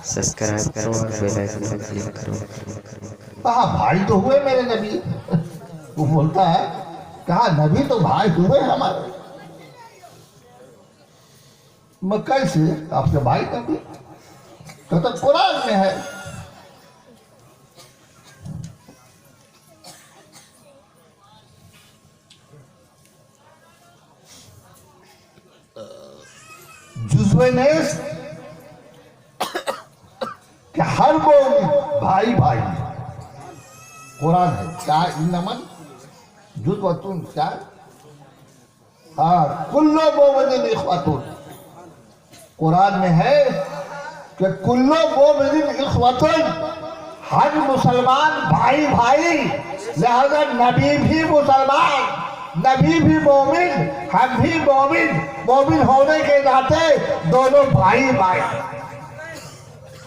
Subscribe کرو اور bell icon پر click کرو۔ کہا بھائی تو ہوئے میرے نبی، وہ بولتا ہے کہا نبی تو بھائی ہوئے ہمارے، میں کیسے آپ کے بھائی نبی؟ کہتا قرآن میں ہے۔ جزوِ نیست کہ ہر مومن بھائی بھائی قرآن ہے، کیا انمن جزوتن کیا کل مومن اخوتن، قرآن میں ہے کہ کل مومن اخوتن، ہر مسلمان بھائی بھائی، لہذا نبی بھی مسلمان، نبی بھی مومن، ہم بھی مومن، مومن ہونے کے ناطے دونوں بھائی بھائی۔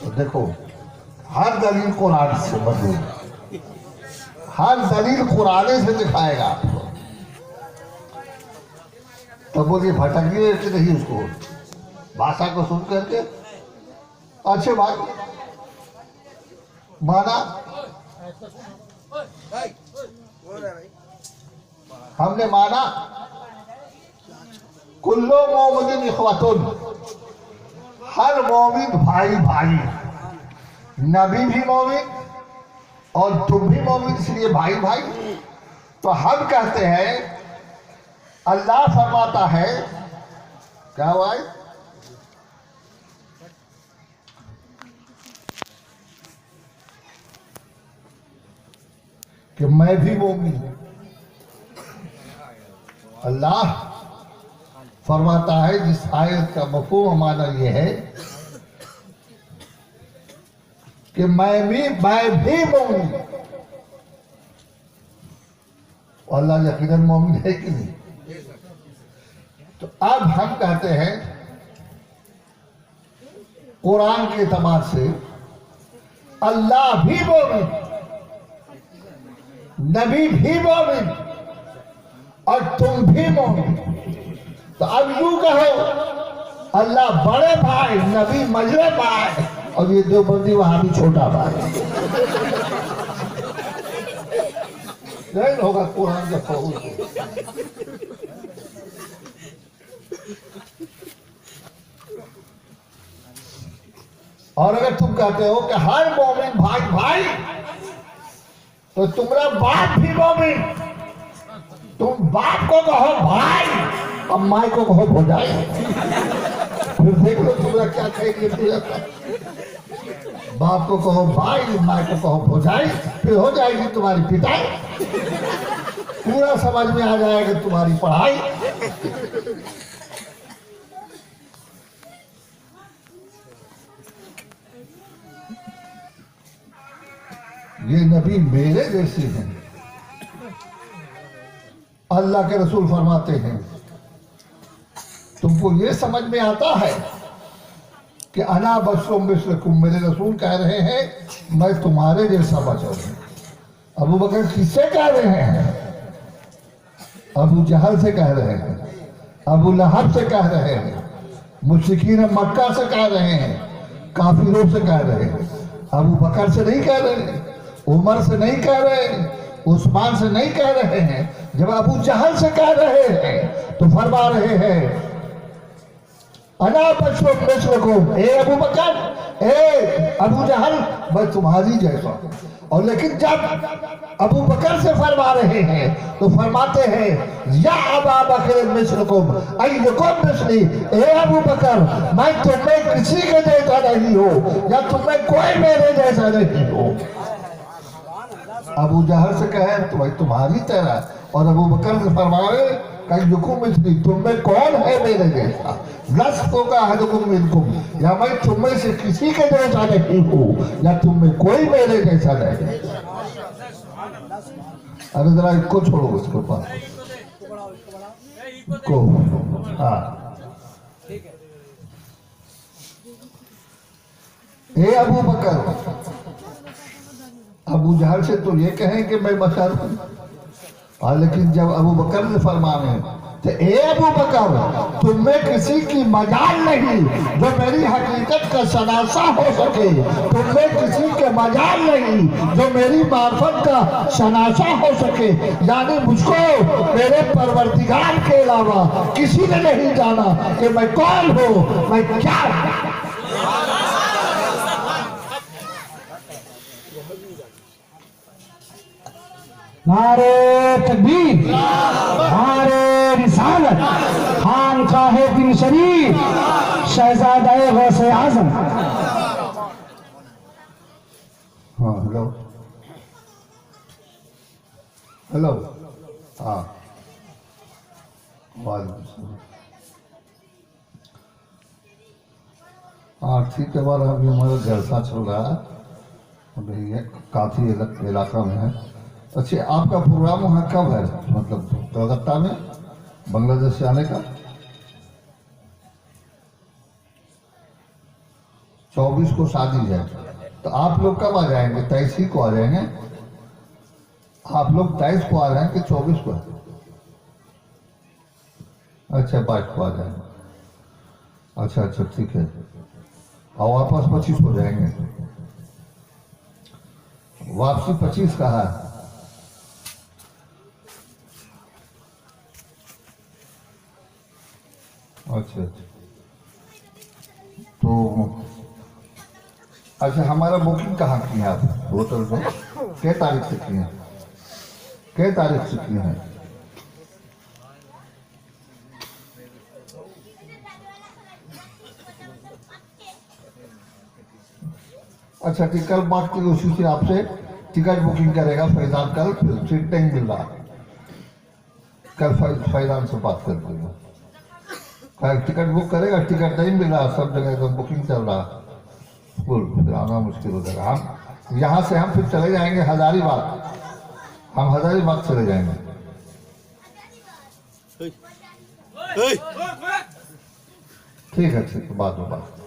تو دیکھو ہر دلیل قرآن سے موجود، ہر دلیل قرآن سے دکھائے گا آپ کو۔ تو بولیے بھٹکیے کہ نہیں اس کو بھاشا کو سن کر کے اچھے بات مانا، ہم نے مانا کلو مومن اخوتن، ہر مومن بھائی بھائی، نبی بھی مومن اور تم بھی مومن، اس لیے بھائی بھائی۔ تو ہم کہتے ہیں اللہ فرماتا ہے کیا ہوا ہے کہ میں بھی مومن ہوں۔ اللہ فرماتا ہے، جس آیت کا مفہوم معنی یہ ہے کہ میں بھی مومن ہوں، اور اللہ یقیناً مومن ہے کہ نہیں؟ تو اب ہم کہتے ہیں قرآن کے اعتبار سے اللہ بھی مومن، نبی بھی مومن اور تم بھی مومن۔ تو اب یوں کہو اللہ بڑے بھائی، نبی مجلے بھائی، اور یہ دیوبندی وہاں بھی چھوٹا بھائی۔ نہیں ہوگا قرآن کے فہم سے۔ اور اگر تم کہتے ہو کہ ہر مومن بھائی بھائی، تو تمہارا باپ بھی مومن، تم باپ کو کہو بھائی اور ماں کو کہو بھوجائی، پھر دیکھ لو تمہارا کیا کہے گی۔ باپ کو کہو بھائی، ماں کو کہو بھوجائی، پھر ہو جائے گی تمہاری پٹائی، پورا سمجھ میں آ جائے گا تمہاری پڑھائی۔ یہ نبی میرے جیسے ہیں، اللہ کے رسول فرماتے ہیں تم کو یہ سمجھ میں آتا ہے کہ انا بشر مثلکم، میرے رسول کہہ رہے ہیں میں تمہارے جیسا بشر ہوں۔ ابو بکر کس سے کہہ رہے ہیں؟ ابو جہل سے کہہ رہے ہیں، ابو لہب سے کہہ رہے ہیں، مشرکین مکہ سے کہہ رہے ہیں، کافروں سے کہہ رہے ہیں۔ ابو بکر سے نہیں کہہ رہے ہیں، عمر سے نہیں کہہ رہے ہیں، عثمان سے نہیں کہہ رہے ہیں۔ جب ابو جہل سے کہہ رہے ہیں تو فرما رہے ہیں انا بشر مثلکم، اے ابو بکر، اے ابو جہل، میں تمہاری جیسا ہوں۔ اور لیکن جب ابو بکر سے فرما رہے ہیں تو فرماتے ہیں یا ابا بکر مثلکم ایکم مثلی، اے ابو بکر میں تم میں کسی کے جیسا نہیں ہوں، یا تم میں کوئی میرے جیسا نہیں ہو۔ ابو جہل سے کہے تو بھائی تمہاری طرح، اور ابو بکر سے فرمائے کہ یکم مثلی، تم میں کون ہے میرے جیسا؟ لست کاحدکم منکم، یا میں تم میں سے کسی کے جیسا نہیں ہوں، یا تم میں کوئی میرے جیسا نہیں۔ ارے ذرا اس کو چھوڑو، اس کو پاس کو ہاں، اے ابو بکر، ابو جہل سے تو یہ کہیں کہ میں بشر ہوں، لیکن جب ابو بکر نے فرمانے تو اے ابو بکر تم میں کسی کی مجال نہیں جو میری حقیقت کا شناسہ ہو سکے، تم میں کسی کے مجال نہیں جو میری معرفت کا شناسہ ہو سکے، یعنی مجھ کو میرے پروردگار کے علاوہ کسی نے نہیں جانا کہ میں کون ہوں، میں کیا ہوں۔ نعرہ تکبیر، نعرہ رسالت، خانقاہ بن شریف، شہزادہ غوث اعظم۔ ہاں ہلو ہلو ہاں وعلیکم السلام۔ ہاں ٹھیک ہے، بارہ ابھی ہمارا جلسہ چل رہا ہے، ابھی یہ کافی علاقہ میں ہے۔ اچھا آپ کا پروگرام وہاں کب ہے، مطلب کلکتہ میں بنگلہ دیش سے آنے کا؟ 24 کو شادی ہے، تو آپ لوگ کب آ جائیں گے؟ 23 کو آ جائیں گے؟ آپ لوگ 23 کو آ رہے ہیں کہ 24 کو؟ اچھا 22 کو آ جائیں گے، اچھا اچھا ٹھیک ہے، اور واپس 25 کو جائیں گے؟ واپسی 25 کا ہے؟ اچھا اچھا، تو اچھا ہمارا بکنگ کہاں کی ہے آپ ہوٹل کو؟ کئے تاریخ سے کی ہیں؟ کئے تاریخ سے کی ہیں؟ اچھا ٹھیک، کل بات کی اسی سے آپ سے ٹکٹ بکنگ کرے گا فیضان، کل سیٹ نہیں مل رہا، کل فیضان سے بات کر دے گا، ٹکٹ بک کرے گا، ٹکٹ نہیں مل رہا، سب جگہ تو بکنگ چل رہا، پھر آنا مشکل ہو جائے گا۔ ہم یہاں سے ہم پھر چلے جائیں گے ہزاری باغ، ہم ہزاری باغ چلے جائیں گے۔ ٹھیک ہے ٹھیک ہے، بعد میں بات۔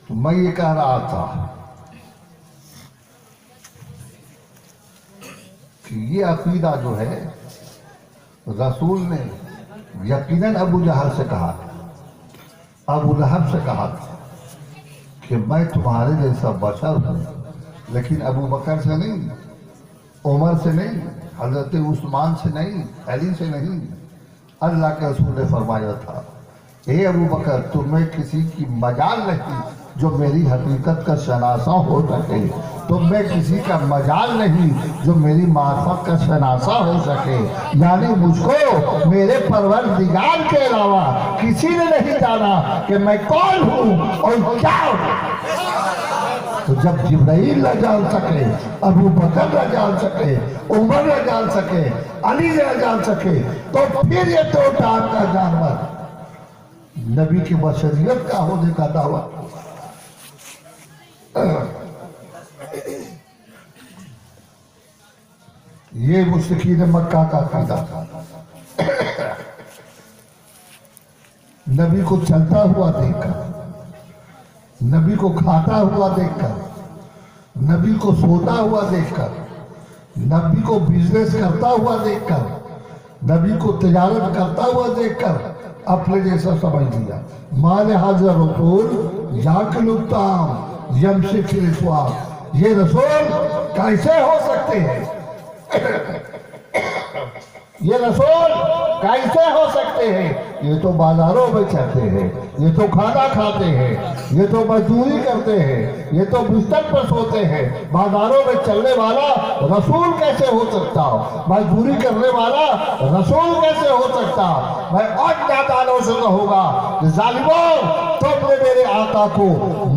تو میں یہ کہہ رہا تھا کہ یہ عقیدہ جو ہے رسول نے یقیناً ابو جہل سے کہا تھا، ابو لہب سے کہا تھا کہ میں تمہارے جیسا بشر ہوں، لیکن ابو بکر سے نہیں، عمر سے نہیں، حضرت عثمان سے نہیں، علی سے نہیں۔ اللہ کے رسول نے فرمایا تھا اے ابو بکر تمہیں کسی کی مجال نہیں جو میری حقیقت کا شناسہ ہو سکے، تم میں کسی کا مجال نہیں جو میری معرفت کا شناسہ ہو سکے، یعنی مجھ کو میرے پروردگار کے علاوہ کسی نے نہیں جانا کہ میں کون ہوں اور کیا ہوں۔ تو جب جبرائیل نہ جان سکے، ابو بکر نہ جان سکے، عمر نہ جان سکے، علی نہ جان سکے، تو پھر یہ دو ٹانگ کا جانور نبی کی بشریت کا ہونے کا دعویٰ۔ یہ مشرکین مکہ کا عقیدہ تھا۔ نبی کو چلتا ہوا دیکھ کر، نبی کو کھاتا ہوا دیکھ کر، نبی کو سوتا ہوا دیکھ کر، نبی کو بزنس کرتا ہوا دیکھ کر، نبی کو تجارت کرتا ہوا دیکھ کر اپنے جیسا سمجھ لیا۔ مال حاضر رسول یاکل الطعام یمشی فی الاسواق، یہ رسول کیسے ہو سکتے ہیں؟ یہ رسول کیسے ہو سکتے ہیں؟ یہ تو بازاروں میں چلتے ہیں، یہ تو کھانا کھاتے ہیں، یہ تو مزدوری کرتے ہیں، یہ تو بستر پر سوتے ہیں۔ بازاروں میں چلنے والا رسول کیسے ہو سکتا؟ مزدوری کرنے والا رسول کیسے ہو سکتا؟ میں اور نادانوں سے کہوں گا کہ ظالموں، تم نے میرے آقا کو